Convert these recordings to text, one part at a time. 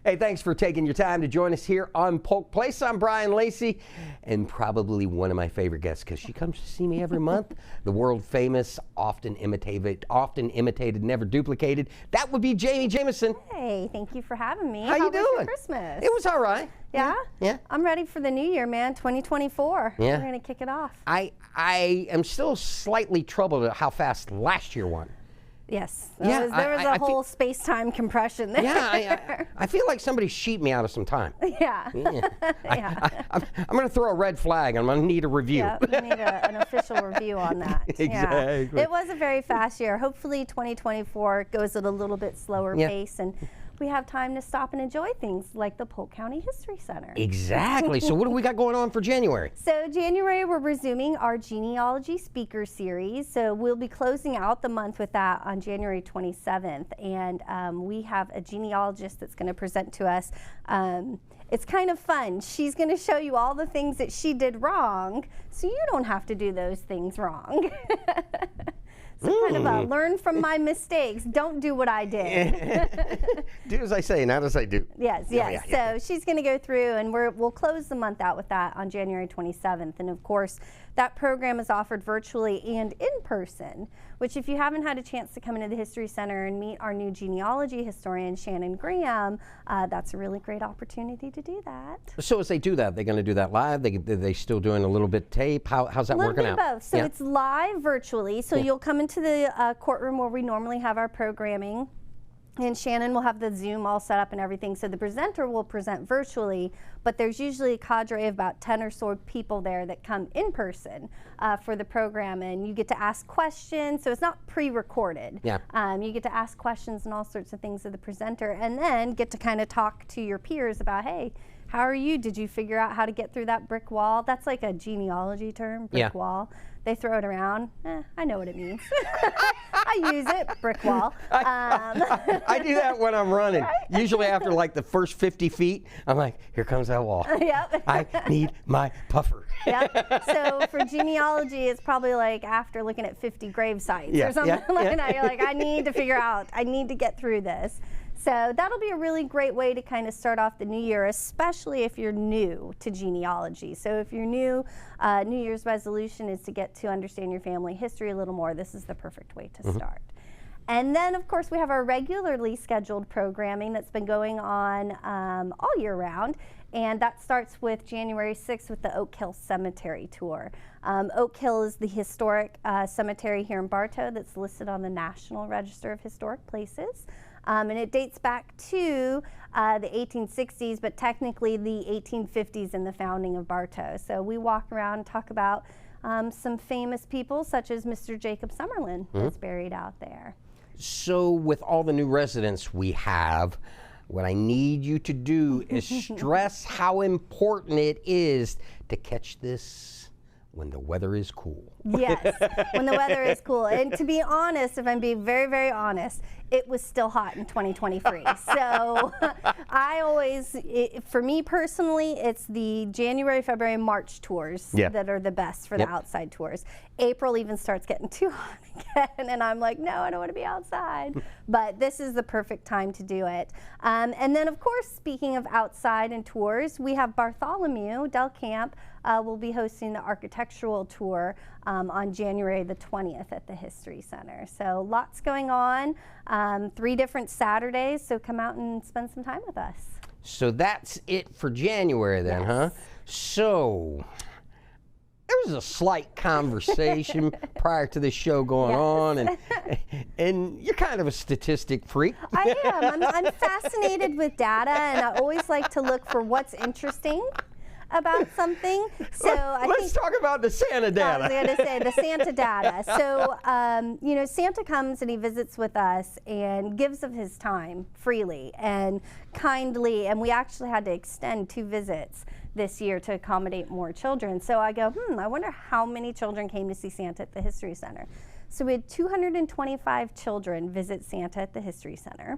Hey, thanks for taking your time to join us here on Polk Place. I'm Brian Lacey, and probably one of my favorite guests because she comes to see me every month. The world famous, often imitated, never duplicated. That would be Jayme Jamison. Hey, thank you for having me. How you doing? Was your Christmas? It was all right. Yeah? Yeah. I'm ready for the new year, man. 2024. Yeah. We're going to kick it off. I am still slightly troubled at how fast last year went. Yes. Yeah, There was a whole space-time compression there. Yeah, I feel like somebody sheeped me out of some time. Yeah. Yeah. I'm going to throw a red flag. I'm going to need a review. Yeah, we need an official review on that. Exactly. Yeah. It was a very fast year. Hopefully 2024 goes at a little bit slower pace, and we have time to stop and enjoy things like the Polk County History Center. Exactly. So what do we got going on for January? So January, we're resuming our genealogy speaker series. So we'll be closing out the month with that on January 27th. And we have a genealogist that's going to present to us. It's kind of fun. She's going to show you all the things that she did wrong, so you don't have to do those things wrong. So kind of a learn from my mistakes. Don't do what I did. Do as I say, not as I do. Yes, yes. Yeah. So she's going to go through, and we'll close the month out with that on January 27th. And of course, that program is offered virtually and in person, which if you haven't had a chance to come into the History Center and meet our new genealogy historian, Shannon Graham, that's a really great opportunity to do that. So as they do that, they're going to do that live? They still doing a little bit tape? How's that working out? A little bit of both. So it's live virtually. So you'll come into the courtroom where we normally have our programming. And Shannon will have the Zoom all set up and everything. So the presenter will present virtually, but there's usually a cadre of about 10 or so people there that come in person for the program, and you get to ask questions. So it's not pre-recorded. Yeah. You get to ask questions and all sorts of things of the presenter, and then get to kind of talk to your peers about, hey, how are you? Did you figure out how to get through that brick wall? That's like a genealogy term, brick wall. They throw it around. I know what it means. I use it, brick wall. I do that when I'm running. Right? Usually after like the first 50 feet, I'm like, here comes that wall. Yep. I need my puffer. Yep. So for genealogy, it's probably like after looking at 50 grave sites or something like that. You're like, I need to figure out, I need to get through this. So that'll be a really great way to kind of start off the new year, especially if you're new to genealogy. So if you're new, New Year's resolution is to get to understand your family history a little more. This is the perfect way to start. And then, of course, we have our regularly scheduled programming that's been going on all year round. And that starts with January 6th with the Oak Hill Cemetery Tour. Oak Hill is the historic cemetery here in Bartow that's listed on the National Register of Historic Places. And it dates back to the 1860s, but technically the 1850s and the founding of Bartow. So we walk around and talk about some famous people, such as Mr. Jacob Summerlin, that's buried out there. So with all the new residents we have, what I need you to do is stress how important it is to catch this when the weather is cool. Yes, when the weather is cool. And to be honest, if I'm being very, very honest, it was still hot in 2023. So I always, for me personally, it's the January, February, March tours that are the best for the outside tours. April even starts getting too hot again, and I'm like, no, I don't want to be outside. But this is the perfect time to do it. And then, of course, speaking of outside and tours, we have Bartholomew Del Camp will be hosting the architectural tour on January the 20th at the History Center. So lots going on, 3 different Saturdays, so come out and spend some time with us. So that's it for January then, huh? So there was a slight conversation prior to the show going on, and you're kind of a statistic freak. I am. I'm fascinated with data, and I always like to look for what's interesting about something. So let's talk about the Santa data. I was going to say the Santa data. So, you know, Santa comes and he visits with us and gives of his time freely and kindly, and we actually had to extend 2 visits this year to accommodate more children. So I go, I wonder how many children came to see Santa at the History Center. So we had 225 children visit Santa at the History Center.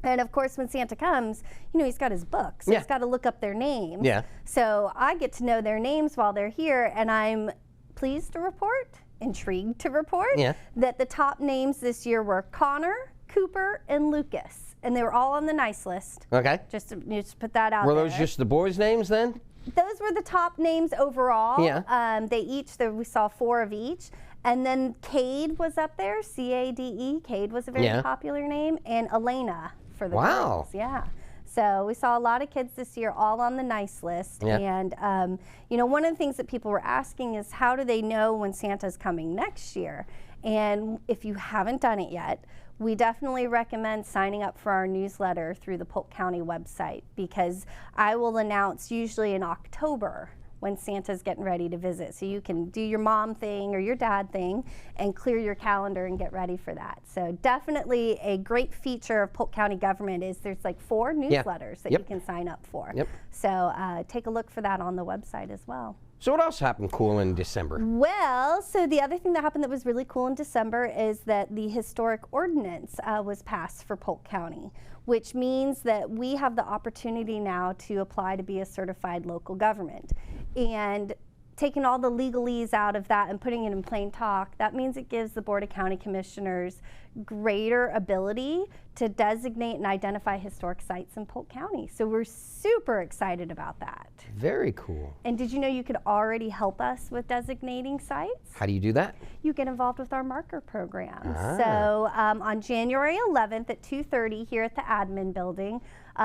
And of course, when Santa comes, you know, he's got his book, so he's got to look up their names. So I get to know their names while they're here, and I'm pleased to report, intrigued to report, that the top names this year were Connor, Cooper, and Lucas. and they were all on the nice list. Okay. Just to put that out Were there. those just the boys' names then? Those were the top names overall. Yeah. We saw 4 of each. And then Cade was up there, C-A-D-E. Cade was a very popular name. And Elena for the girls. Yeah. So we saw a lot of kids this year all on the nice list. Yeah. And, you know, one of the things that people were asking is how do they know when Santa's coming next year? And if you haven't done it yet, we definitely recommend signing up for our newsletter through the Polk County website, because I will announce usually in October when Santa's getting ready to visit. So you can do your mom thing or your dad thing and clear your calendar and get ready for that. So definitely a great feature of Polk County government is there's like 4 newsletters that you can sign up for. So take a look for that on the website as well. So what else happened cool in December? Well, so the other thing that happened that was really cool in December is that the historic ordinance was passed for Polk County, which means that we have the opportunity now to apply to be a certified local government. And taking all the legalese out of that and putting it in plain talk, that means it gives the Board of County Commissioners greater ability to designate and identify historic sites in Polk County. So we're super excited about that. Very cool. And did you know you could already help us with designating sites? How do you do that? You get involved with our marker program. So on January 11th at 2:30 here at the admin building,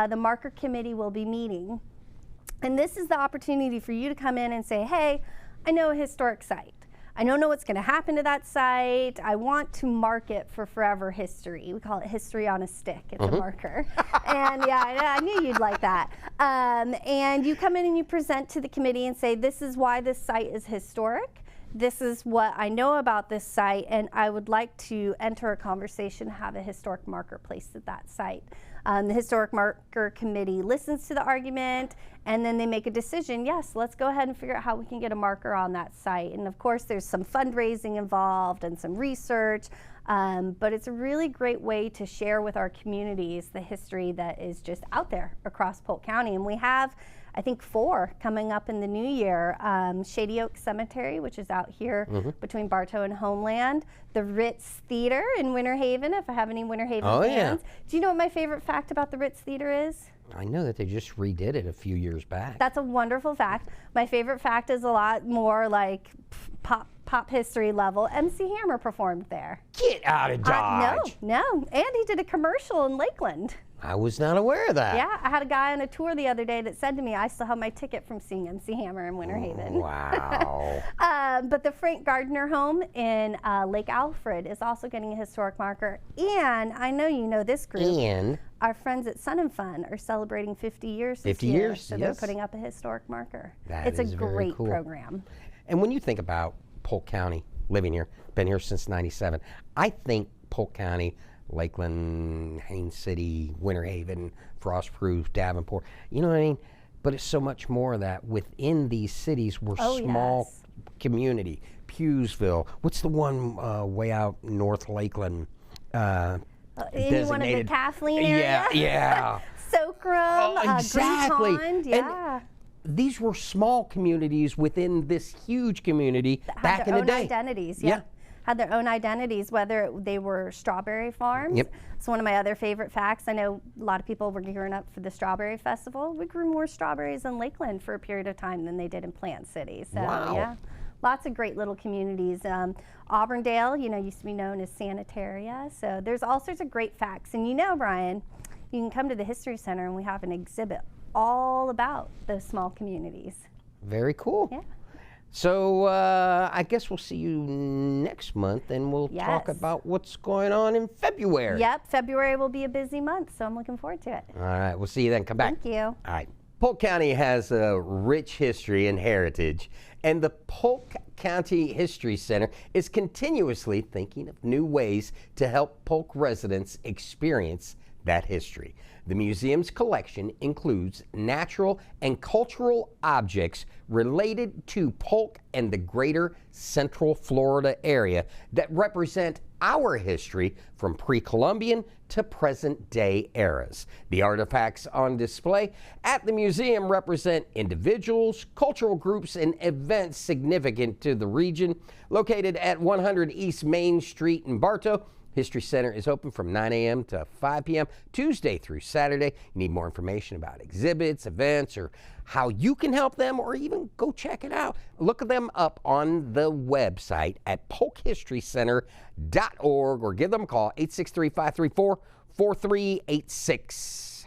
the marker committee will be meeting. And this is the opportunity for you to come in and say, hey, I know a historic site. I don't know what's going to happen to that site. I want to mark it for forever history. We call it history on a stick. It's a marker. And yeah, I knew you'd like that. And you come in and you present to the committee and say, this is why this site is historic. This is what I know about this site, and I would like to enter a conversation, have a historic marker placed at that site. The Historic Marker Committee listens to the argument, and then they make a decision. Yes, let's go ahead and figure out how we can get a marker on that site. And of course, there's some fundraising involved and some research, but it's a really great way to share with our communities the history that is just out there across Polk County. And we have, I think, 4 coming up in the new year. Shady Oak Cemetery, which is out here between Bartow and Homeland. The Ritz Theater in Winter Haven, if I have any Winter Haven fans. Do you know what my favorite fact about the Ritz Theater is? I know that they just redid it a few years back. That's a wonderful fact. My favorite fact is a lot more like pop history level. MC Hammer performed there. Get out of Dodge. No. And he did a commercial in Lakeland. I was not aware of that. Yeah, I had a guy on a tour the other day that said to me, I still have my ticket from seeing MC Hammer in Winter Haven. Wow. But the Frank Gardner home in Lake Alfred is also getting a historic marker. And I know you know this group. And our friends at Sun and Fun are celebrating 50 years this 50 year. years, So they're putting up a historic marker. It's a great program. And when you think about Polk County, living here, been here since '97, I think Polk County, Lakeland, Haines City, Winter Haven, Frostproof, Davenport, you know what I mean? But it's so much more of that within these cities we're small community. Pewsville, what's the one way out north Lakeland? Any one of the Kathleen area? Yeah. Socrum, exactly. Green Pond, and these were small communities within this huge community back in the day. Identities, had their own identities, whether they were strawberry farms. It's one of my other favorite facts. I know a lot of people were gearing up for the Strawberry Festival. We grew more strawberries in Lakeland for a period of time than they did in Plant City. So yeah, lots of great little communities. Auburndale, used to be known as Sanitaria. So there's all sorts of great facts. And Brian, you can come to the History Center and we have an exhibit all about those small communities. Very cool. Yeah. So I guess we'll see you next month, and we'll talk about what's going on in February. Yep, February will be a busy month, so I'm looking forward to it. All right, we'll see you then. Come back. Thank you. All right. Polk County has a rich history and heritage, and the Polk County History Center is continuously thinking of new ways to help Polk residents experience that history. The museum's collection includes natural and cultural objects related to Polk and the greater Central Florida area that represent our history from pre-Columbian to present-day eras. The artifacts on display at the museum represent individuals, cultural groups, and events significant to the region. Located at 100 East Main Street in Bartow, History Center is open from 9 a.m. to 5 p.m. Tuesday through Saturday. You need more information about exhibits, events, or how you can help them, or even go check it out. Look them up on the website at polkhistorycenter.org or give them a call, 863-534-4386.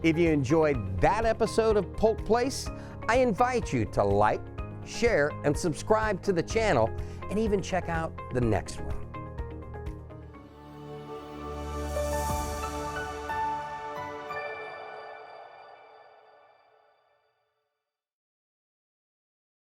If you enjoyed that episode of Polk Place, I invite you to like, share, and subscribe to the channel, and even check out the next one.